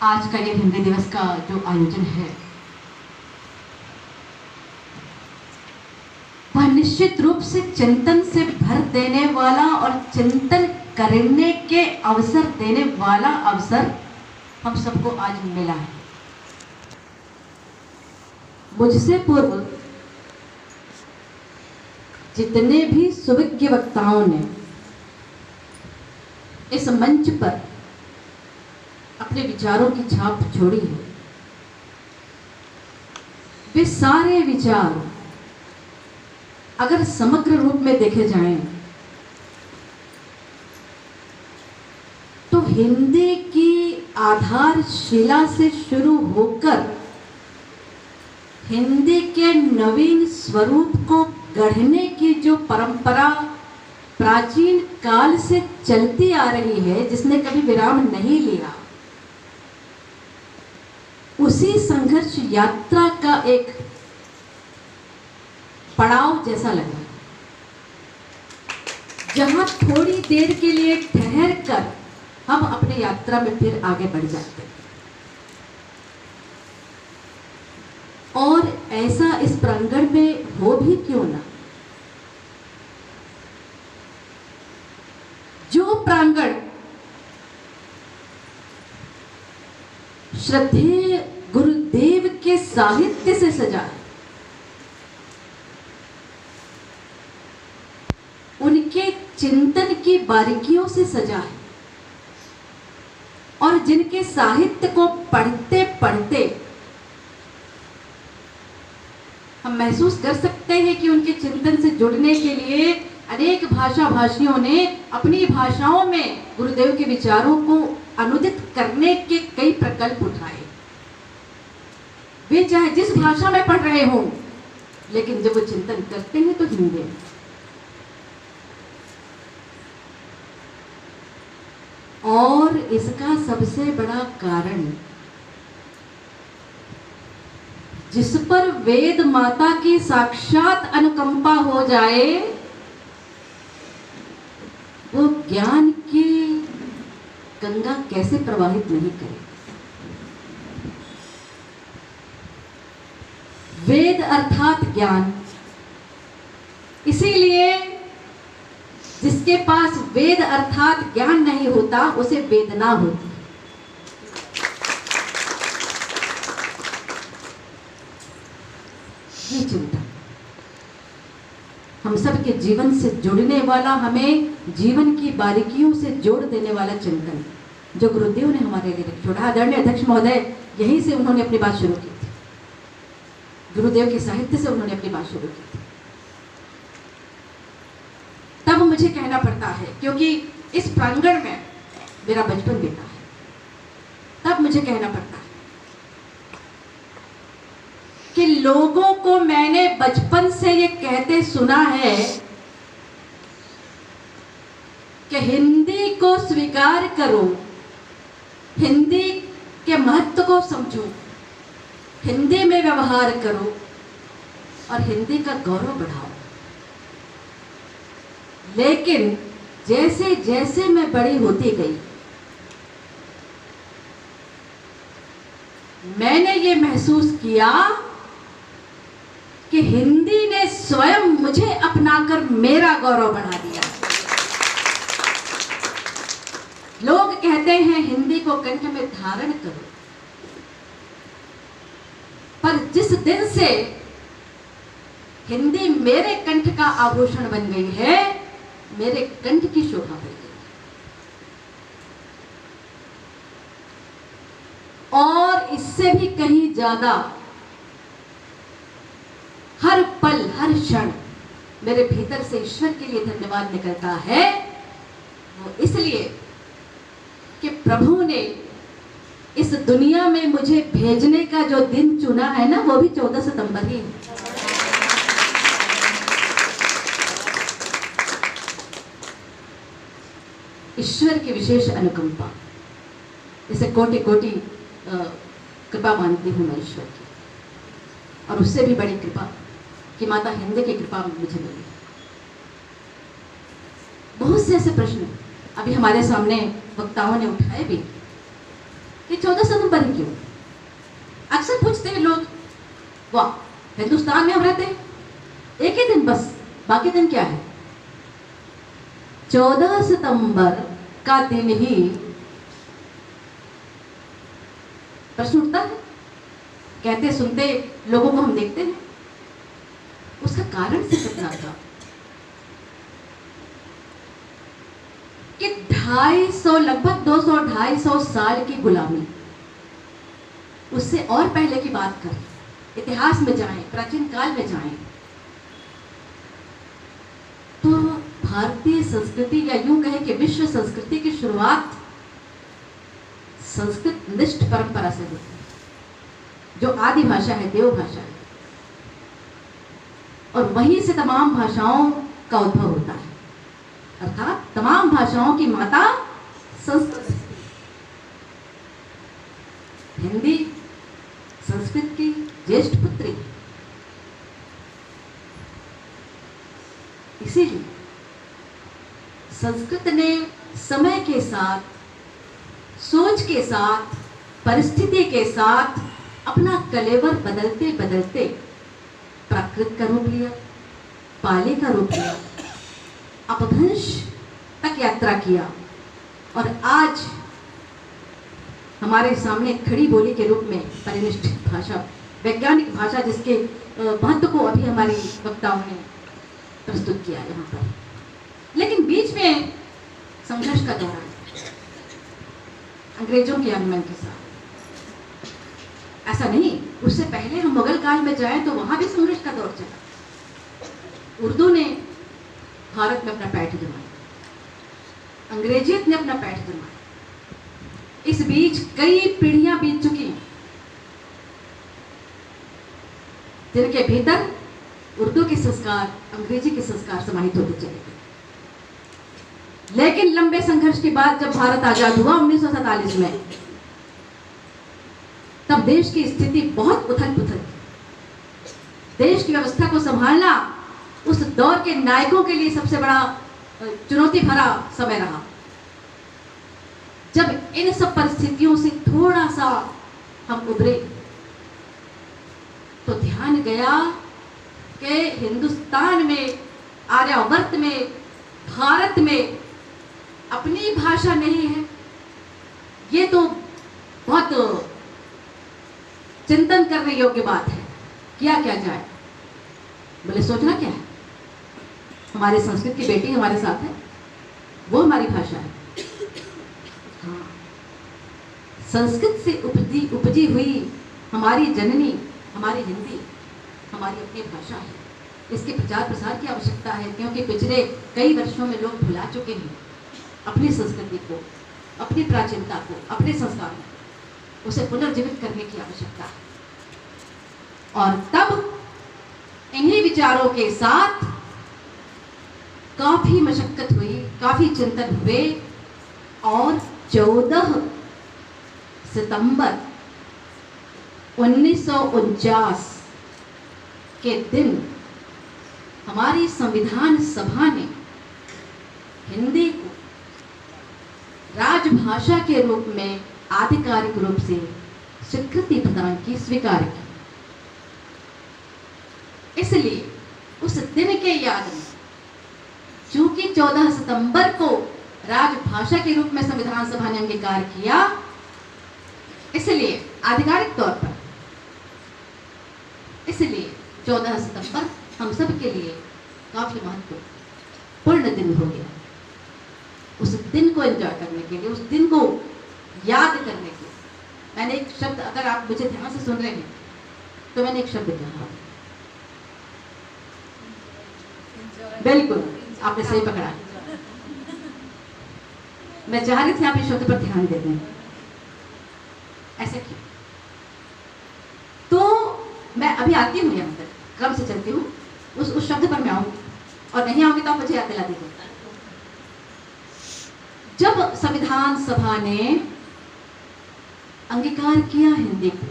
आज का ये हिंदी दिवस का जो आयोजन है वह निश्चित रूप से चिंतन से भर देने वाला और चिंतन करने के अवसर देने वाला अवसर हम सबको आज मिला है। मुझसे पूर्व जितने भी सुविज्ञ वक्ताओं ने इस मंच पर अपने विचारों की छाप छोड़ी है, वे सारे विचार अगर समग्र रूप में देखे जाएं तो हिंदी की आधारशिला से शुरू होकर हिंदी के नवीन स्वरूप को गढ़ने की जो परंपरा प्राचीन काल से चलती आ रही है, जिसने कभी विराम नहीं लिया, उसी संघर्ष यात्रा का एक पड़ाव जैसा लगा, जहां थोड़ी देर के लिए ठहर कर हम अपनी यात्रा में फिर आगे बढ़ जाते हैं। और ऐसा इस प्रांगण में हो भी क्यों ना। जो प्रांगण श्रद्धेय गुरुदेव के साहित्य से सजा है, उनके चिंतन की बारीकियों से सजा है, और जिनके साहित्य को पढ़ते पढ़ते हम महसूस कर सकते हैं कि उनके चिंतन से जुड़ने के लिए अनेक भाषा भाषियों ने अपनी भाषाओं में गुरुदेव के विचारों को अनुदित करने के कई प्रकल्प उठाए। वे चाहे जिस भाषा में पढ़ रहे हों, लेकिन जब वो चिंतन करते हैं तो हिंदी में। और इसका सबसे बड़ा कारण, जिस पर वेद माता की साक्षात अनुकंपा हो जाए, वो ज्ञान की गंगा कैसे प्रवाहित नहीं करे। वेद अर्थात ज्ञान, इसीलिए जिसके पास वेद अर्थात ज्ञान नहीं होता उसे वेदना होती। ये चिंतन हम सब के जीवन से जुड़ने वाला, हमें जीवन की बारीकियों से जोड़ देने वाला चिंतन जो गुरुदेव ने हमारे लिए छोड़ा। आदरणीय अध्यक्ष महोदय, यहीं से उन्होंने अपनी बात शुरू की थी, गुरुदेव के साहित्य से उन्होंने अपनी बात शुरू की थी। तब मुझे कहना पड़ता है, क्योंकि इस प्रांगण में मेरा बचपन बीता है, तब मुझे कहना पड़ता है कि लोगों को मैंने बचपन से ये कहते सुना है कि हिंदी को स्वीकार करो, हिंदी के महत्व को समझो, हिंदी में व्यवहार करो और हिंदी का गौरव बढ़ाओ। लेकिन जैसे जैसे मैं बड़ी होती गई, मैंने ये महसूस किया कि हिंदी ने स्वयं मुझे अपनाकर मेरा गौरव बढ़ा दिया। लोग कहते हैं हिंदी को कंठ में धारण करो, पर जिस दिन से हिंदी मेरे कंठ का आभूषण बन गई है, मेरे कंठ की शोभा बढ़ गई। और इससे भी कहीं ज्यादा हर पल हर क्षण मेरे भीतर से ईश्वर के लिए धन्यवाद निकलता है। वो इसलिए कि प्रभु ने इस दुनिया में मुझे भेजने का जो दिन चुना है ना, वो भी 14 सितंबर ही है। ईश्वर की विशेष अनुकंपा, इसे कोटि कोटि कृपा मानती हूँ मैं ईश्वर की, और उससे भी बड़ी कृपा कि माता हिंदी की कृपा मुझे मिली। बहुत से ऐसे प्रश्न अभी हमारे सामने वक्ताओं ने उठाए भी कि 14 सितंबर ही क्यों? अक्सर पूछते हैं लोग, वाह हिंदुस्तान में हम रहते हैं, एक ही दिन बस, बाकी दिन क्या है? 14 सितंबर का दिन ही प्रश्न उठता है। कहते सुनते लोगों को हम देखते हैं। उसका कारण सिर्फ इतना था कि 250 लगभग 200-250 साल की गुलामी, उससे और पहले की बात करें, इतिहास में जाएं, प्राचीन काल में जाएं, तो भारतीय संस्कृति या यूं कहें कि विश्व संस्कृति की शुरुआत संस्कृत निष्ठ परंपरा से होती है, जो आदि भाषा है, देव भाषा है, और वहीं से तमाम भाषाओं का उद्भव होता है। अर्थात तमाम भाषाओं की माता संस्कृत। हिंदी संस्कृत की ज्येष्ठ पुत्री। इसीलिए संस्कृत ने समय के साथ, सोच के साथ, परिस्थिति के साथ अपना कलेवर बदलते बदलते प्राकृत का रूप लिया, पाली का रूप लिया, अपभ्रंश तक यात्रा किया, और आज हमारे सामने खड़ी बोली के रूप में परिनिष्ठित भाषा, वैज्ञानिक भाषा, जिसके महत्व को अभी हमारी वक्ताओं ने प्रस्तुत किया यहाँ पर। लेकिन बीच में संघर्ष का दौर आया अंग्रेजों के आगमन के साथ। ऐसा नहीं, उससे पहले हम मुगल काल में जाएं तो वहां भी संघर्ष का दौर चला। उर्दू ने भारत में अपना पैठ जमाया, अंग्रेजियत ने अपना पैठ जमाया। इस बीच कई पीढ़ियां बीत चुकी हैं, जिनके भीतर उर्दू के संस्कार, अंग्रेजी के संस्कार समाहित होते चले गए। लेकिन लंबे संघर्ष के बाद जब भारत आजाद हुआ 1947 में, तब देश की स्थिति बहुत उथल पुथल थी। देश की व्यवस्था को संभालना उस दौर के नायकों के लिए सबसे बड़ा चुनौती भरा समय रहा। जब इन सब परिस्थितियों से थोड़ा सा हम उभरे तो ध्यान गया कि हिंदुस्तान में, आर्यावर्त में, भारत में अपनी भाषा नहीं है। ये तो बहुत चिंतन करने योग्य बात है। किया क्या जाए? बोले सोचना क्या है, हमारी संस्कृत की बेटी हमारे साथ है, वो हमारी भाषा है। हाँ, संस्कृत से उपजी हुई हमारी जननी, हमारी हिंदी, हमारी अपनी भाषा है। इसके प्रचार प्रसार की आवश्यकता है, क्योंकि पिछले कई वर्षों में लोग भुला चुके हैं अपनी संस्कृति को, अपनी प्राचीनता को, अपने संस्कार को। उसे पुनर्जीवित करने की आवश्यकता है। और तब इन्हीं विचारों के साथ काफी मशक्कत हुई, काफी चिंतन हुए, और 14 सितंबर 1949 के दिन हमारी संविधान सभा ने हिंदी को राजभाषा के रूप में आधिकारिक रूप से स्वीकृति प्रदान की, स्वीकार की। इसलिए उस दिन के याद में, चूंकि 14 सितंबर को राजभाषा के रूप में संविधान सभा ने अंगीकार किया, इसलिए आधिकारिक तौर पर, इसलिए 14 सितंबर हम सब के लिए काफी महत्वपूर्ण दिन हो गया। उस दिन को एंजॉय करने के लिए, उस दिन को याद करने के लिए, मैंने एक शब्द, अगर आप मुझे ध्यान से सुन रहे हैं तो मैंने एक शब्द कहा, बिल्कुल आपने सही पकड़ा। मैं चाह रही थी आप इस शब्द पर ध्यान दे दें। ऐसे क्यों? तो मैं अभी आती हूँ, यहाँ पर क्रम से चलती हूँ, उस शब्द पर मैं आऊंगी, और नहीं आऊंगी तो आप मुझे याद दिला दीजिए। जब संविधान सभा ने अंगीकार किया हिंदी को,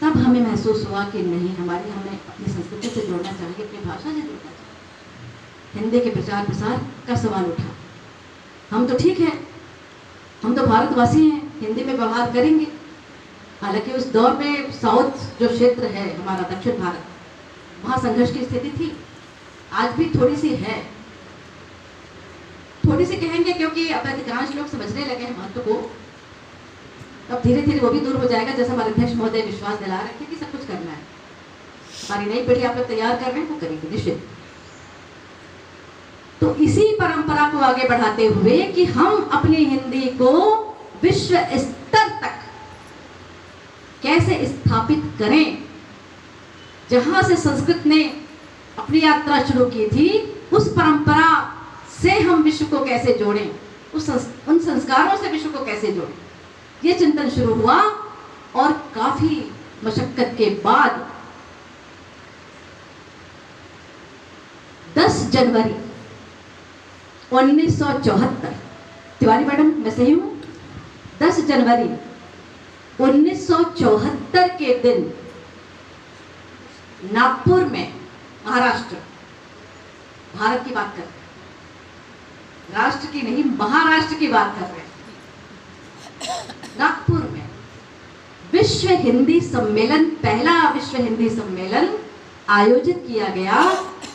तब हमें महसूस हुआ कि नहीं, हमें अपनी संस्कृति से जोड़ना चाहिए, अपनी भाषा से जोड़ना चाहिए। हिंदी के प्रचार प्रसार का सवाल उठा। हम तो ठीक है, हम तो भारतवासी हैं, हिंदी में व्यवहार करेंगे। हालांकि उस दौर में साउथ जो क्षेत्र है हमारा दक्षिण भारत, वहाँ संघर्ष की स्थिति थी, आज भी थोड़ी सी है, थोड़ी सी कहेंगे क्योंकि अब अधिकांश लोग समझने लगे हैं महत्व को। अब धीरे धीरे वो भी दूर हो जाएगा, जैसा हमारे अध्यक्ष महोदय विश्वास दिला रहे थे कि सब कुछ करना है, हमारी नई पीढ़ी आप लोग तैयार कर रहे हैं, वो करेंगे निश्चित। तो इसी परंपरा को आगे बढ़ाते हुए कि हम अपनी हिंदी को विश्व स्तर तक कैसे स्थापित करें, जहां से संस्कृत ने अपनी यात्रा शुरू की थी, उस परंपरा से हम विश्व को कैसे जोड़ें, उन संस्कारों से विश्व को कैसे जोड़ें, ये चिंतन शुरू हुआ। और काफी मशक्कत के बाद 10 जनवरी 1974, तिवारी मैडम मैं सही हूं? 10 जनवरी 1974 के दिन नागपुर में, महाराष्ट्र, भारत की बात कर रहे हैं, राष्ट्र की नहीं, महाराष्ट्र की बात कर रहे हैं, नागपुर में विश्व हिंदी सम्मेलन, पहला विश्व हिंदी सम्मेलन आयोजित किया गया,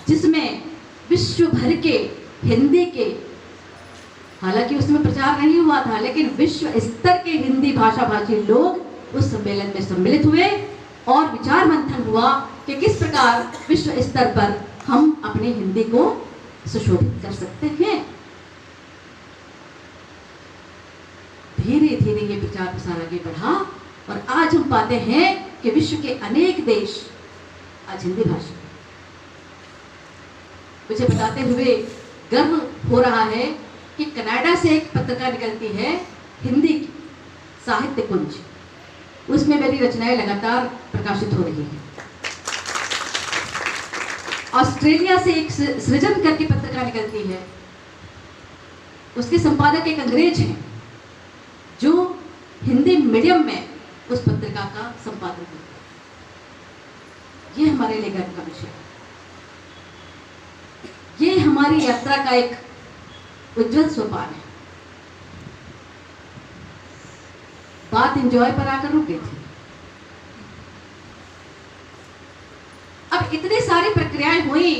जिसमें विश्व भर के हिंदी के, हालांकि उसमें प्रचार नहीं हुआ था, लेकिन विश्व स्तर के हिंदी भाषा भाषी लोग उस सम्मेलन में सम्मिलित हुए और विचार मंथन हुआ कि किस प्रकार विश्व स्तर पर हम अपनी हिंदी को सुशोभित कर सकते हैं। धीरे धीरे ये प्रचार प्रसार आगे बढ़ा और आज हम पाते हैं कि विश्व के अनेक देश आज हिंदी भाषा, मुझे बताते हुए गर्व हो रहा है कि कनाडा से एक पत्रिका निकलती है हिंदी की, साहित्य कुंज, उसमें मेरी रचनाएं लगातार प्रकाशित हो रही हैं। ऑस्ट्रेलिया से एक सृजन करके पत्रिका निकलती है, उसके संपादक एक अंग्रेज हैं जो हिंदी मीडियम में उस पत्रिका का संपादन करते हैं। ये हमारे लिए गर्व का विषय है। ये हमारी यात्रा का एक उज्जवल सोपान है। बात एंजॉय पर आकर रुक गई थी। अब इतनी सारी प्रक्रियाएं हुई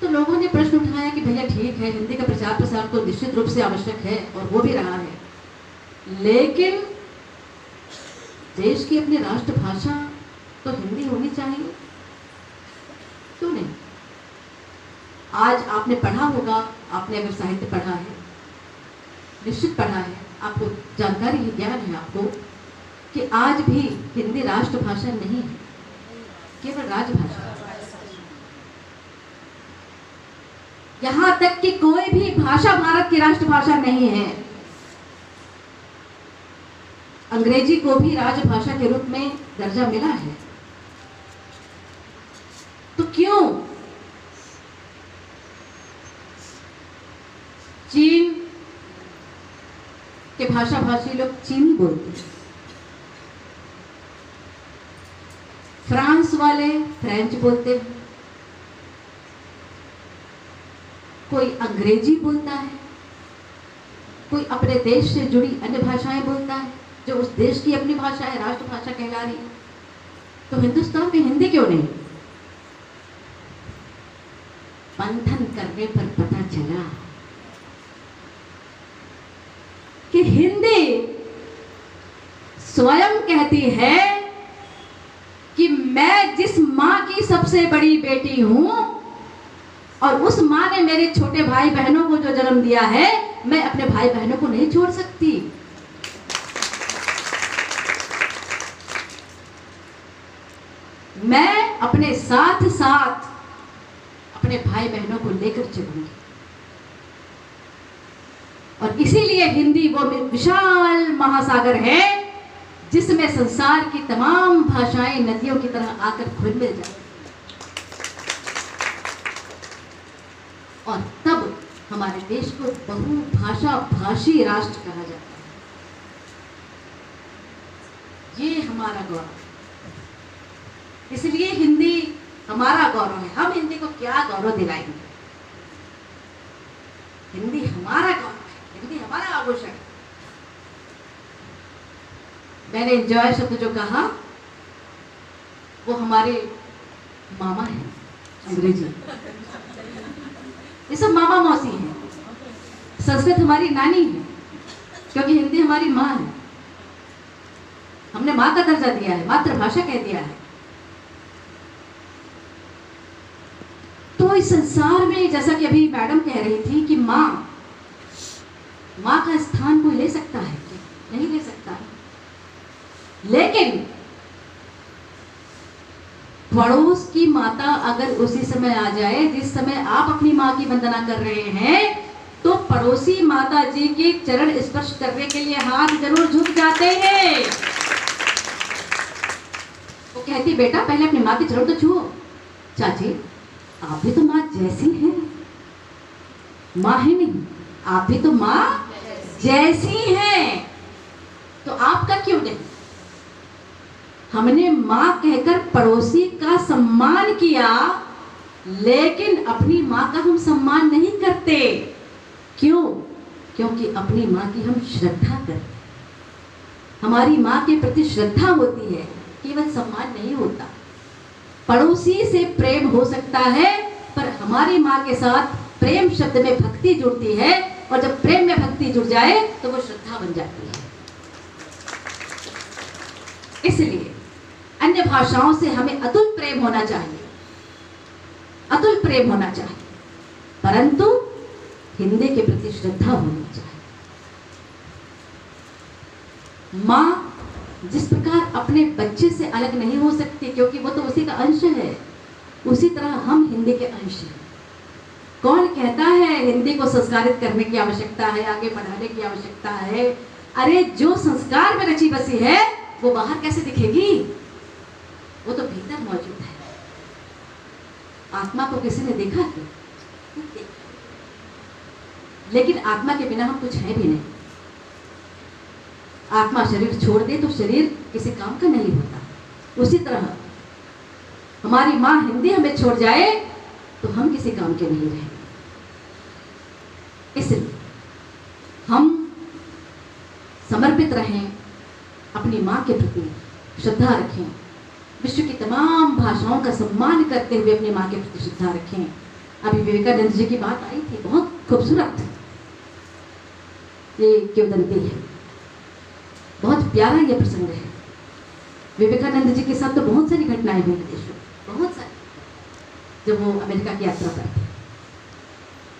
तो लोगों ने प्रश्न उठाया कि भैया ठीक है, हिंदी का प्रचार प्रसार तो निश्चित रूप से आवश्यक है और वो भी रहा है, लेकिन देश की अपनी राष्ट्रभाषा तो हिंदी होनी चाहिए, क्यों नहीं? आज आपने पढ़ा होगा, आपने अगर साहित्य पढ़ा है, निश्चित पढ़ा है, आपको जानकारी है, ज्ञान है आपको कि आज भी हिंदी राष्ट्रभाषा नहीं है, केवल राजभाषा। यहां तक कि कोई भी भाषा भारत की राष्ट्रभाषा नहीं है। अंग्रेजी को भी राजभाषा के रूप में दर्जा मिला है। तो क्यों चीन के भाषा भाषी लोग चीनी बोलते हैं, फ्रांस वाले फ्रेंच बोलते हैं, कोई अंग्रेजी बोलता है, कोई अपने देश से जुड़ी अन्य भाषाएं बोलता है जो उस देश की अपनी भाषा है, राष्ट्रभाषा कहला रही है। तो हिंदुस्तान में हिंदी क्यों नहीं? मंथन करने पर पता चला कि हिंदी स्वयं कहती है कि मैं जिस मां की सबसे बड़ी बेटी हूं और उस मां ने मेरे छोटे भाई बहनों को जो जन्म दिया है, मैं अपने भाई बहनों को नहीं छोड़ सकती। मैं अपने साथ साथ अपने भाई बहनों को लेकर चलूंगी। और इसीलिए हिंदी वो विशाल महासागर है जिसमें संसार की तमाम भाषाएं नदियों की तरह आकर घुल मिल जाती हैं। और तब हमारे देश को बहुभाषा भाषी राष्ट्र कहा जाता है। ये हमारा गौरव है। इसलिए हिंदी हमारा गौरव है। हम हिंदी को क्या गौरव दिलाएंगे? हिंदी हमारा गौरव है, हिंदी हमारा पोषण। मैंने एंजॉय शब्द जो कहा वो हमारे मामा हैं अंग्रेजी, ये सब मामा मौसी हैं। संस्कृत हमारी नानी है, क्योंकि हिंदी हमारी माँ है। हमने माँ का दर्जा दिया है, मातृभाषा कह दिया है। तो इस संसार में, जैसा कि अभी मैडम कह रही थी कि माँ का स्थान कोई ले सकता है क्या? नहीं ले सकता। लेकिन पड़ोस की माता अगर उसी समय आ जाए जिस समय आप अपनी माँ की वंदना कर रहे हैं, तो पड़ोसी माता जी के चरण स्पर्श करने के लिए हाथ जरूर झुक जाते हैं। वो कहती, बेटा पहले अपनी माँ के चरण तो छुओ। चाची आप भी तो माँ जैसी हैं। माँ ही नहीं, आप भी तो माँ जैसी हैं, तो आपका क्यों नहीं? हमने माँ कहकर पड़ोसी का सम्मान किया, लेकिन अपनी माँ का हम सम्मान नहीं करते। क्यों? क्योंकि अपनी माँ की हम श्रद्धा करते। हमारी माँ के प्रति श्रद्धा होती है, केवल सम्मान नहीं होता। पड़ोसी से प्रेम हो सकता है, पर हमारी माँ के साथ प्रेम शब्द में भक्ति जुड़ती है, और जब प्रेम में भक्ति जुड़ जाए तो वो श्रद्धा बन जाती है। इसलिए अन्य भाषाओं से हमें अतुल प्रेम होना चाहिए, अतुल प्रेम होना चाहिए, परंतु हिंदी के प्रति श्रद्धा होनी चाहिए। माँ जिस प्रकार अपने बच्चे से अलग नहीं हो सकती, क्योंकि वो तो उसी का अंश है, उसी तरह हम हिंदी के अंश हैं। कौन कहता है हिंदी को संस्कारित करने की आवश्यकता है, आगे बढ़ाने की आवश्यकता है? अरे जो संस्कार में रची बसी है वो बाहर कैसे दिखेगी? वो तो भीतर मौजूद है। आत्मा को किसी ने देखा क्यों? लेकिन आत्मा के बिना हम कुछ है भी नहीं। आत्मा शरीर छोड़ दे तो शरीर किसी काम का नहीं होता। उसी तरह हमारी माँ हिंदी हमें छोड़ जाए तो हम किसी काम के नहीं रहे। इसलिए हम समर्पित रहें, अपनी माँ के प्रति श्रद्धा रखें, विश्व की तमाम भाषाओं का सम्मान करते हुए अपनी माँ के प्रति श्रद्धा रखें। अभी विवेकानंद जी की बात आई थी, बहुत खूबसूरत ये किंवदंती है, बहुत प्यारा ये प्रसंग है। विवेकानंद जी के साथ तो बहुत सारी घटनाएं हुई विदेशों, बहुत सारी, जब वो अमेरिका की यात्रा पर थे।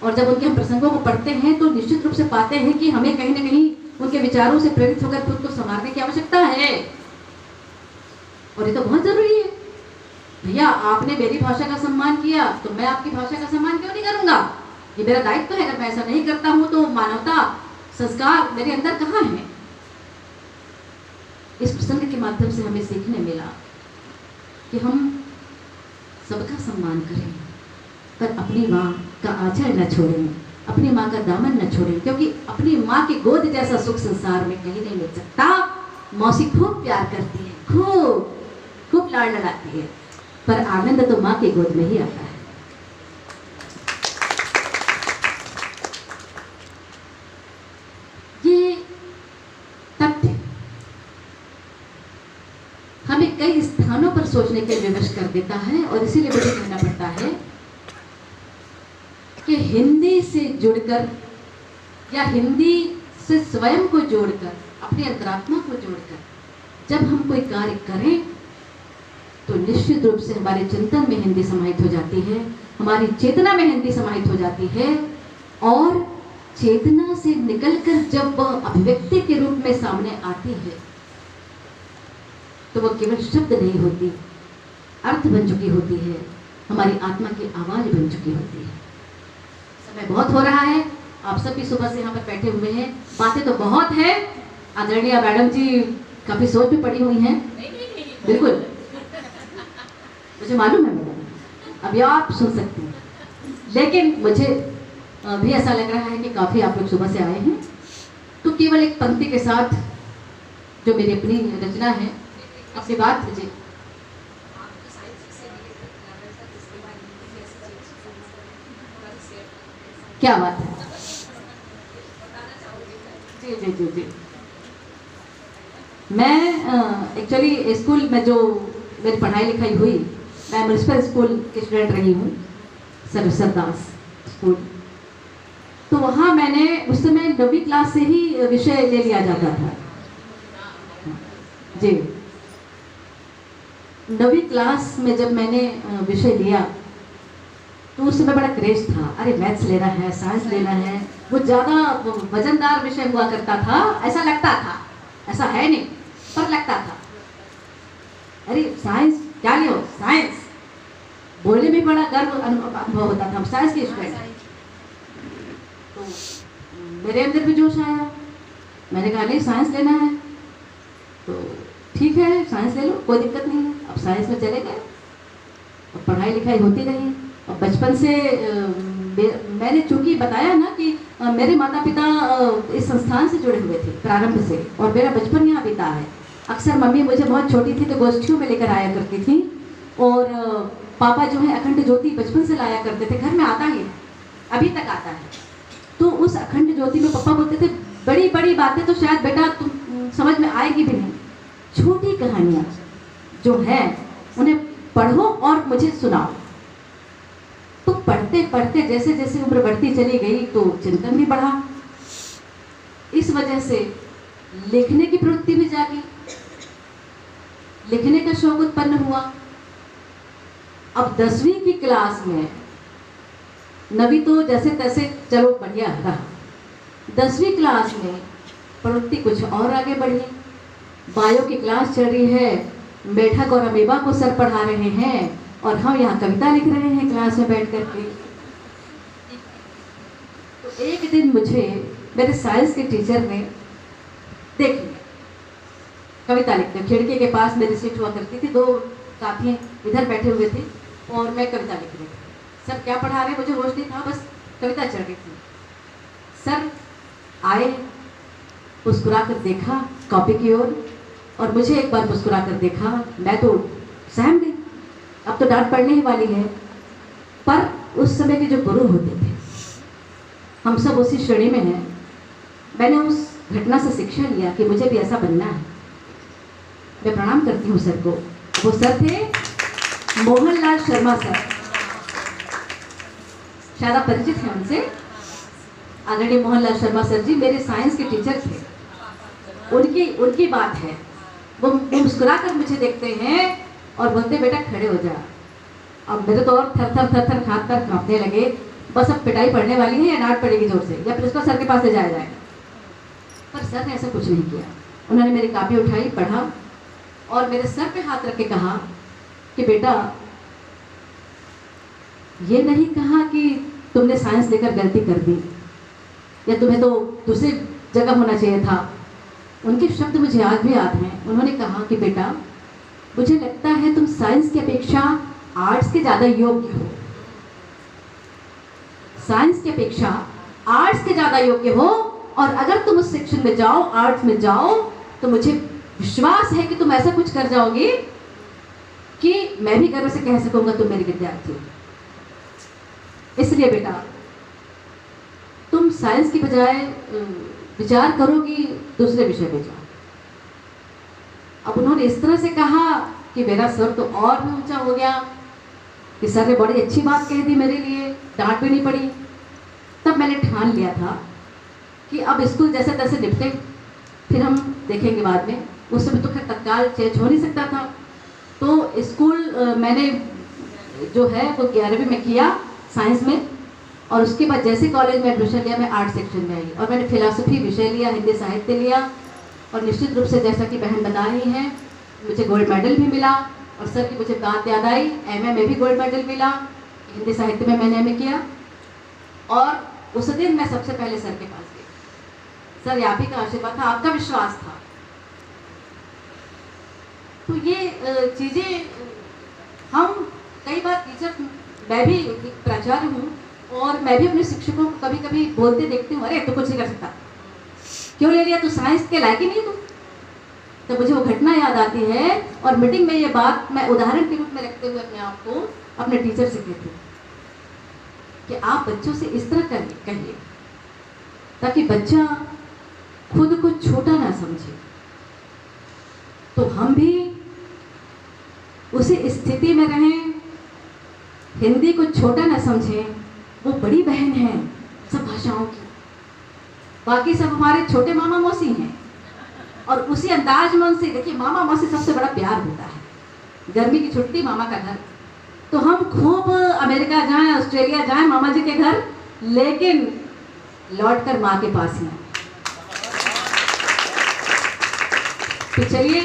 और जब उनके हम प्रसंगों को पढ़ते हैं तो निश्चित रूप से पाते हैं कि हमें कहीं ना कहीं उनके विचारों से प्रेरित होकर खुद को संवारने की आवश्यकता है, और ये तो बहुत जरूरी है। भैया आपने मेरी भाषा का सम्मान किया तो मैं आपकी भाषा का सम्मान क्यों नहीं करूंगा? ये मेरा दायित्व है। अगर मैं ऐसा नहीं करता हूं तो मानवता संस्कार मेरे अंदर कहाँ है? इस प्रसंग के माध्यम से हमें सीखने मिला कि हम सबका सम्मान करें, पर अपनी माँ का आंचल न छोड़ें, अपनी माँ का दामन न छोड़ें, क्योंकि अपनी माँ की गोद जैसा सुख संसार में कहीं नहीं मिल सकता। मौसी खूब प्यार करती है, खूब खूब लाड़ लगाती है, पर आनंद तो माँ की गोद में ही आता है। ये तथ्य हमें कई स्थानों पर सोचने के लिए विवश कर देता है, और इसीलिए मुझे कहना पड़ता है कि हिंदी से जुड़कर या हिंदी से स्वयं को जोड़कर, अपनी अंतरात्मा को जोड़कर जब हम कोई कार्य करें तो निश्चित रूप से हमारे चिंतन में हिंदी समाहित हो जाती है, हमारी चेतना में हिंदी समाहित हो जाती है, और चेतना से निकलकर जब वह अभिव्यक्ति के रूप में सामने आती है तो वह केवल शब्द नहीं होती, अर्थ बन चुकी होती है, हमारी आत्मा की आवाज बन चुकी होती है। समय बहुत हो रहा है, आप सब भी सुबह से यहाँ पर बैठे हुए हैं, बातें तो बहुत है। आदरणीय मैडम जी काफी सोच में पड़ी हुई हैं। बिल्कुल, मुझे मालूम है मैडम, अभी आप सुन सकते हैं, लेकिन मुझे भी ऐसा लग रहा है कि काफी आप लोग सुबह से आए हैं, तो केवल एक पंक्ति के साथ जो मेरी अपनी रचना है, अपनी बात कीजिए। क्या बात है? जी जी जी जी। मैं एक्चुअली स्कूल में जो मेरी पढ़ाई लिखाई हुई, मैं म्यूनिसिपल स्कूल की स्टूडेंट रही हूँ, सरस्वती दास स्कूल। तो वहाँ मैंने उस समय 9वीं क्लास से ही विषय ले लिया जाता था जी। 9वीं क्लास में जब मैंने विषय लिया तो उस समय बड़ा क्रेज था, अरे मैथ्स लेना है, साइंस लेना है। वो ज़्यादा वजनदार विषय हुआ करता था, ऐसा लगता था, ऐसा है नहीं पर लगता था। अरे साइंस क्या लियो, साइंस बोलने में बड़ा गर्व अनुभव होता था, हम साइंस के स्टूडेंट। तो मेरे अंदर भी जोश आया, मैंने कहा नहीं साइंस लेना है, तो ठीक है साइंस ले लो, कोई दिक्कत नहीं है। अब साइंस में चले गए, अब पढ़ाई लिखाई होती रही। और बचपन से मैंने चूंकि बताया ना कि मेरे माता पिता इस संस्थान से जुड़े हुए थे प्रारंभ से, और मेरा बचपन यहाँ बीता है। अक्सर मम्मी मुझे बहुत छोटी थी तो गोष्ठियों में लेकर आया करती थी, और पापा जो है अखंड ज्योति बचपन से लाया करते थे, घर में आता ही है, अभी तक आता है। तो उस अखंड ज्योति में पापा बोलते थे बड़ी बड़ी बातें तो शायद बेटा तुम समझ में आएगी भी नहीं, छोटी कहानियाँ जो है उन्हें पढ़ो और मुझे सुनाओ। तो पढ़ते पढ़ते जैसे जैसे उम्र बढ़ती चली गई तो चिंतन भी बढ़ा, इस वजह से लिखने की प्रवृत्ति भी जागी, लिखने का शौक उत्पन्न हुआ। अब 10वीं की क्लास में, 9वीं तो जैसे तैसे चलो बढ़िया रहा, 10वीं क्लास में प्रवृत्ति कुछ और आगे बढ़ी। बायो की क्लास चल रही है, मेढक और अमीबा को सर पढ़ा रहे हैं और हम यहाँ कविता लिख रहे हैं क्लास में बैठ करके। तो एक दिन मुझे मेरे साइंस के टीचर ने देख लिया, कविता लिखते, खिड़की के पास मेरी सीट हुआ करती थी, 2 साथी इधर बैठे हुए थे और मैं कविता लिख रही थी। सर क्या पढ़ा रहे मुझे होश नहीं था, बस कविता चल रही थी। सर आए, मुस्कुरा कर देखा कॉपी की ओर, और मुझे एक बार मुस्कुरा कर देखा, मैं तो सहम गई, अब तो डांट पड़ने ही वाली है। पर उस समय के जो गुरु होते थे, हम सब उसी श्रेणी में हैं, मैंने उस घटना से शिक्षा लिया कि मुझे भी ऐसा बनना है। मैं प्रणाम करती हूँ सर को। वो सर थे मोहनलाल शर्मा सर, शायद आप परिचित हैं उनसे। आदरणीय मोहनलाल शर्मा सर जी मेरे साइंस के टीचर थे। उनकी बात है, वो मुस्कुरा कर मुझे देखते हैं और बोलते बेटा खड़े हो जा। अब मेरे तो और थर थर हाथ पैर कांपने लगे, बस अब पिटाई पड़ने वाली है या डांट पड़ेगी जोर से, या प्रिंसिपल सर के पास ले जाया जाएगा। पर सर ने ऐसा कुछ नहीं किया, उन्होंने मेरी कॉपी उठाई, पढ़ा और मेरे सर पे हाथ रख के कहा कि बेटा ये नहीं कहा कि तुमने साइंस लेकर गलती कर दी या तुम्हें तो दूसरी जगह होना चाहिए था। उनके शब्द मुझे आज भी याद हैं। उन्होंने कहा कि बेटा मुझे लगता है तुम साइंस की अपेक्षा आर्ट्स के ज़्यादा योग्य हो, साइंस की अपेक्षा आर्ट्स के ज़्यादा योग्य हो, और अगर तुम उस सेक्शन में जाओ, आर्ट्स में जाओ, तो मुझे विश्वास है कि तुम ऐसा कुछ कर जाओगे कि मैं भी गर्व से कह सकूंगा तुम मेरी विद्यार्थी हो। इसलिए बेटा तुम साइंस की बजाय विचार करो कि दूसरे विषय में जाओ। अब उन्होंने इस तरह से कहा कि मेरा सर तो और भी ऊंचा हो गया, कि सर ने बड़ी अच्छी बात कह दी मेरे लिए, डांट भी नहीं पड़ी। तब मैंने ठान लिया था कि अब स्कूल जैसे तैसे निपटे, फिर हम देखेंगे बाद में। उस समय तो खैर तत्काल चेंज हो नहीं सकता था। तो स्कूल मैंने जो है वो 11वीं में किया साइंस में, और उसके बाद जैसे कॉलेज में एडमिशन लिया मैं आर्ट सेक्शन में आई और मैंने फिलॉसफी विषय लिया, हिंदी साहित्य लिया। और निश्चित रूप से जैसा कि बहन बता रही हैं, मुझे गोल्ड मेडल भी मिला। और सर की मुझे बात याद आई, एमए में भी गोल्ड मेडल मिला, हिंदी साहित्य में मैंने एमए किया। और उस दिन मैं सबसे पहले सर के पास गई, सर आप ही का आशीर्वाद था, आपका विश्वास था। तो ये चीज़ें हम कई बार टीचर, मैं भी प्राचार्य हूँ और मैं भी अपने शिक्षकों को कभी कभी बोलते देखती हूँ, अरे तो कुछ नहीं कर सकता, क्यों ले लिया, तू साइंस के लायक ही नहीं तू। तो मुझे वो घटना याद आती है और मीटिंग में ये बात मैं उदाहरण के रूप में रखते हुए अपने आप को अपने टीचर से कहती हूँ कि आप बच्चों से इस तरह कहिए ताकि बच्चा खुद को छोटा ना समझे, तो हम भी उसी स्थिति में रहें, हिंदी को छोटा ना समझें। वो बड़ी बहन है सब भाषाओं की, बाकी सब हमारे छोटे मामा मौसी हैं। और उसी अंदाज में उनसे देखिए, मामा मौसी सबसे बड़ा प्यार होता है। गर्मी की छुट्टी मामा का घर, तो हम खूब अमेरिका जाएं, ऑस्ट्रेलिया जाएं मामा जी के घर, लेकिन लौट कर माँ के पास ही आए। तो चलिए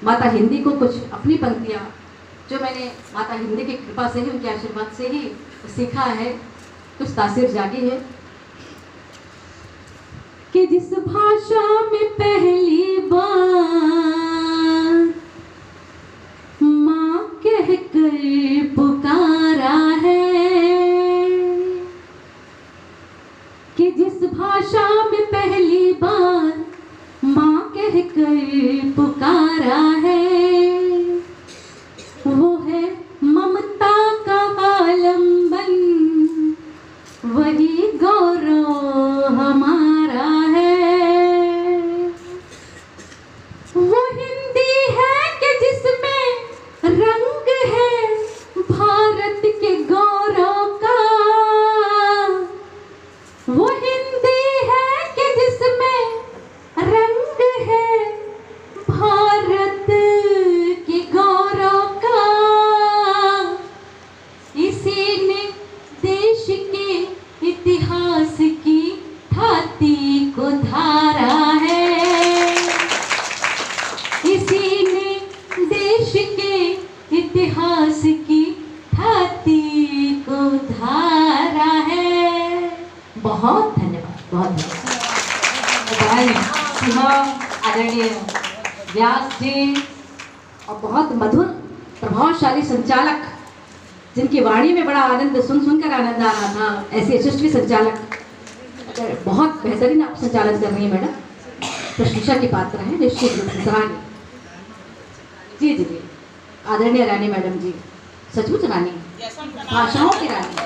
माता हिंदी को कुछ अपनी पंक्तियाँ जो मैंने माता हिंदी की कृपा से ही, उनके आशीर्वाद से ही सीखा है, कुछ तासीर जागी है कि जिस भाषा में पहली बार माँ कह कर पुकारा है, कि जिस भाषा में पहली बार माँ कह कर पुकारा है, वो है ममता का आलम्बन, वही गौरव हमारा है। वो हिंदी है कि जिसमें रंग है भारत के गौरव का, वो हिंदी है कि जिसमें रंग है भारत के गौरव का। इसी ने देश के इतिहास की थाती को धारा है, इसी ने देश के इतिहास की थाती को धारा है। बहुत धन्यवाद, बहुत धन्यवाद। आदरणीय व्यास जी और बहुत मधुर प्रभावशाली संचालक, जिनकी वाणी में बड़ा आनंद सुनकर आनंद आ रहा था, ऐसे यशस्वी संचालक, बहुत बेहतरीन आप संचालन कर रही हैं मैडम, प्रशंसा की पात्र है, निश्चित रूप से सराहनीय। जी जी जी, आदरणीय रानी मैडम जी, सचमुच रानी, भाषाओं की रानी।